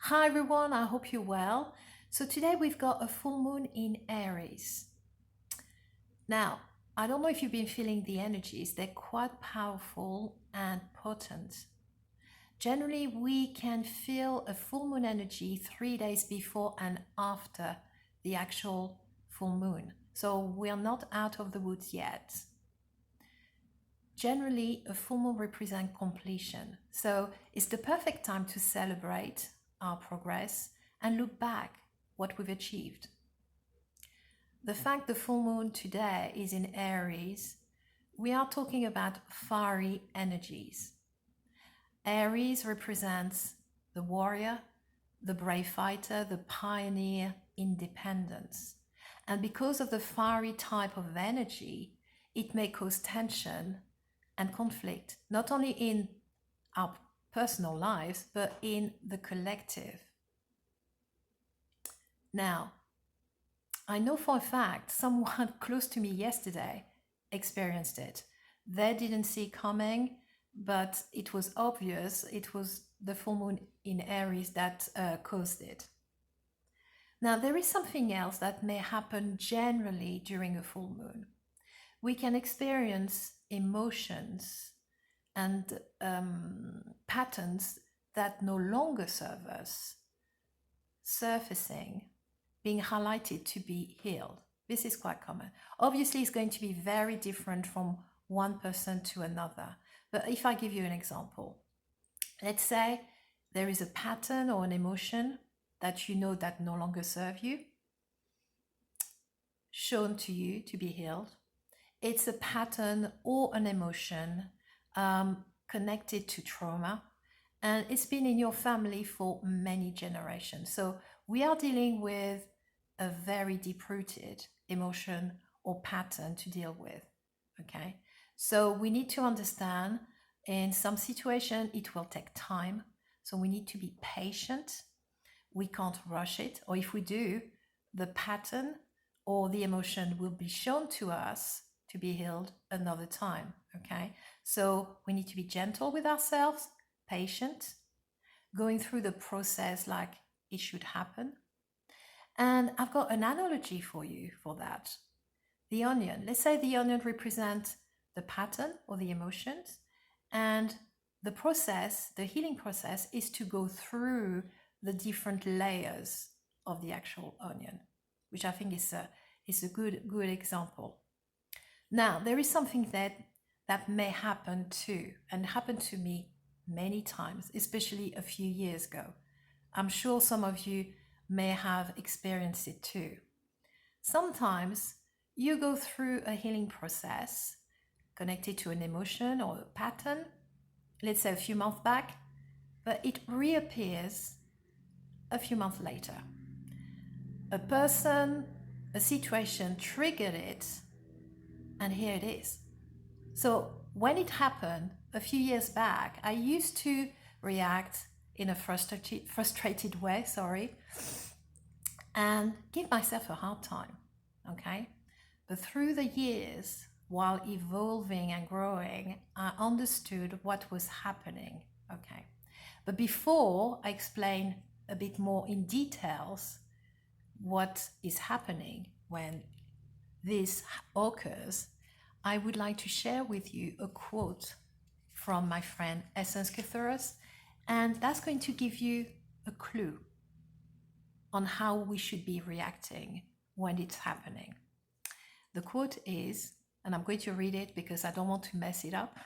Hi everyone, I hope you're well. So today we've got a full moon in Aries. Now, I don't know if you've been feeling the energies, they're quite powerful and potent. Generally, we can feel a full moon energy 3 days before and after the actual full moon. So we're not out of the woods yet. Generally, a full moon represents completion. So it's the perfect time to celebrate our progress and look back what we've achieved. The fact the full moon today is in Aries, we are talking about fiery energies. Aries represents the warrior, the brave fighter, the pioneer, independence. And because of the fiery type of energy, it may cause tension and conflict, not only in our personal lives, but in the collective. Now, I know for a fact someone close to me yesterday experienced it. They didn't see it coming, but it was obvious it was the full moon in Aries that caused it. Now, there is something else that may happen generally during a full moon. We can experience emotions and patterns that no longer serve us surfacing, being highlighted to be healed. This is quite common. Obviously, it's going to be very different from one person to another. But if I give you an example, let's say there is a pattern or an emotion that you know that no longer serve you, shown to you to be healed. It's a pattern or an emotion connected to trauma, and it's been in your family for many generations. So we are dealing with a very deep rooted emotion or pattern to deal with. Okay. So we need to understand in some situation it will take time. So we need to be patient. We can't rush it. Or if we do, the pattern or the emotion will be shown to us to be healed another time. Okay. So we need to be gentle with ourselves, patient, going through the process like it should happen. And I've got an analogy for you for that. The onion. Let's say the onion represents the pattern or the emotions, and the process, the healing process, is to go through the different layers of the actual onion, which I think is a good example. Now, there is something that may happen too, and happened to me many times, especially a few years ago. I'm sure some of you may have experienced it too. Sometimes you go through a healing process connected to an emotion or a pattern, let's say a few months back, but it reappears a few months later. A person, a situation triggered it, and here it is. So when it happened a few years back, I used to react in a frustrated way, and give myself a hard time, okay? But through the years, while evolving and growing, I understood what was happening, okay? But before I explain a bit more in details what is happening when this occurs, I would like to share with you a quote from my friend Essence Cathuras, and that's going to give you a clue on how we should be reacting when it's happening. The quote is, and I'm going to read it because I don't want to mess it up.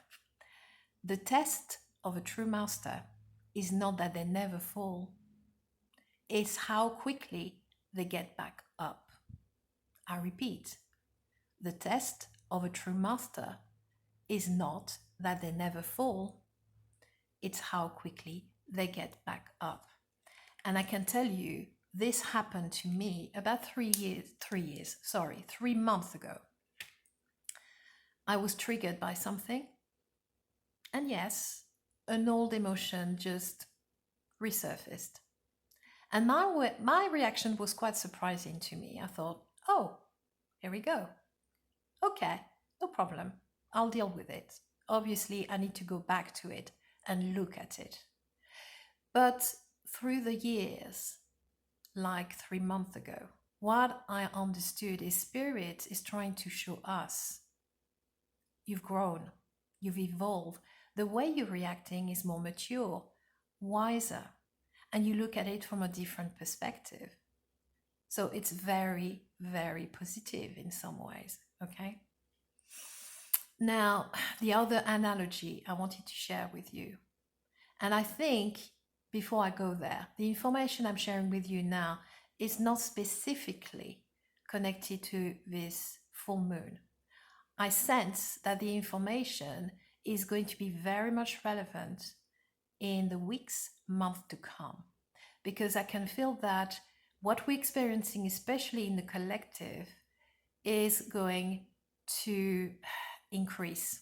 The test of a true master is not that they never fall, it's how quickly they get back up. I repeat, the test of a true master is not that they never fall, it's how quickly they get back up. And I can tell you, this happened to me about 3 months ago. I was triggered by something, and yes, an old emotion just resurfaced. And my reaction was quite surprising to me. I thought, oh, here we go. Okay, no problem. I'll deal with it. Obviously, I need to go back to it and look at it. But through the years, like 3 months ago, what I understood is Spirit is trying to show us you've grown, you've evolved. The way you're reacting is more mature, wiser, and you look at it from a different perspective. So it's very, very positive in some ways, okay? Now, the other analogy I wanted to share with you, and I think before I go there, the information I'm sharing with you now is not specifically connected to this full moon. I sense that the information is going to be very much relevant in the weeks, months to come, because I can feel that what we're experiencing, especially in the collective, is going to increase.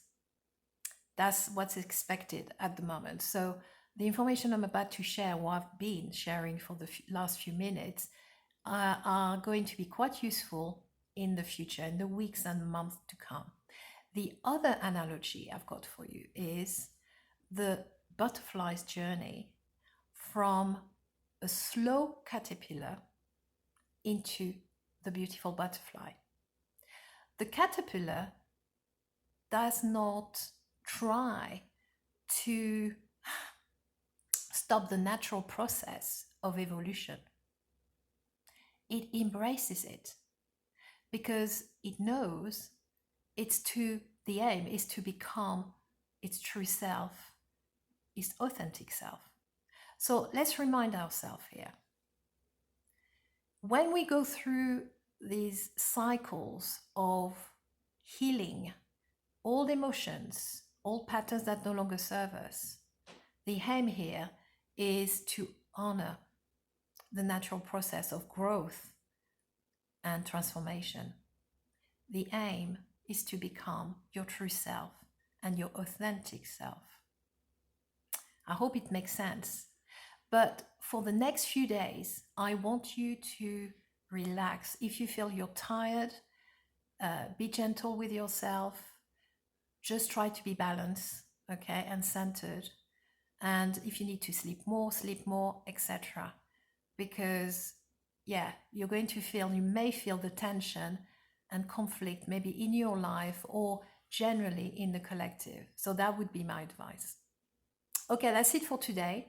That's what's expected at the moment. So the information I'm about to share, what I've been sharing for the last few minutes, are going to be quite useful in the future, in the weeks and months to come. The other analogy I've got for you is the butterfly's journey from a slow caterpillar into the beautiful butterfly. The caterpillar does not try to stop the natural process of evolution. It embraces it because it knows the aim is to become its true self, its authentic self. So let's remind ourselves here. When we go through these cycles of healing old emotions, old patterns that no longer serve us, the aim here is to honor the natural process of growth and transformation. The aim is to become your true self and your authentic self. I hope it makes sense. But for the next few days, I want you to relax. If you feel you're tired, be gentle with yourself. Just try to be balanced, okay, and centered. And if you need to sleep more, etc. Because, yeah, you may feel the tension and conflict maybe in your life or generally in the collective. So that would be my advice. Okay, that's it for today.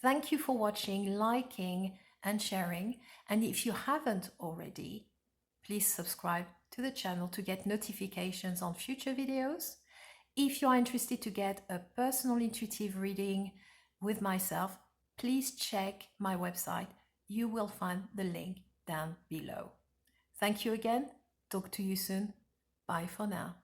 Thank you for watching, liking, and sharing. And if you haven't already, please subscribe to the channel to get notifications on future videos. If you are interested to get a personal intuitive reading with myself, please check my website. You will find the link down below. Thank you again. Talk to you soon. Bye for now.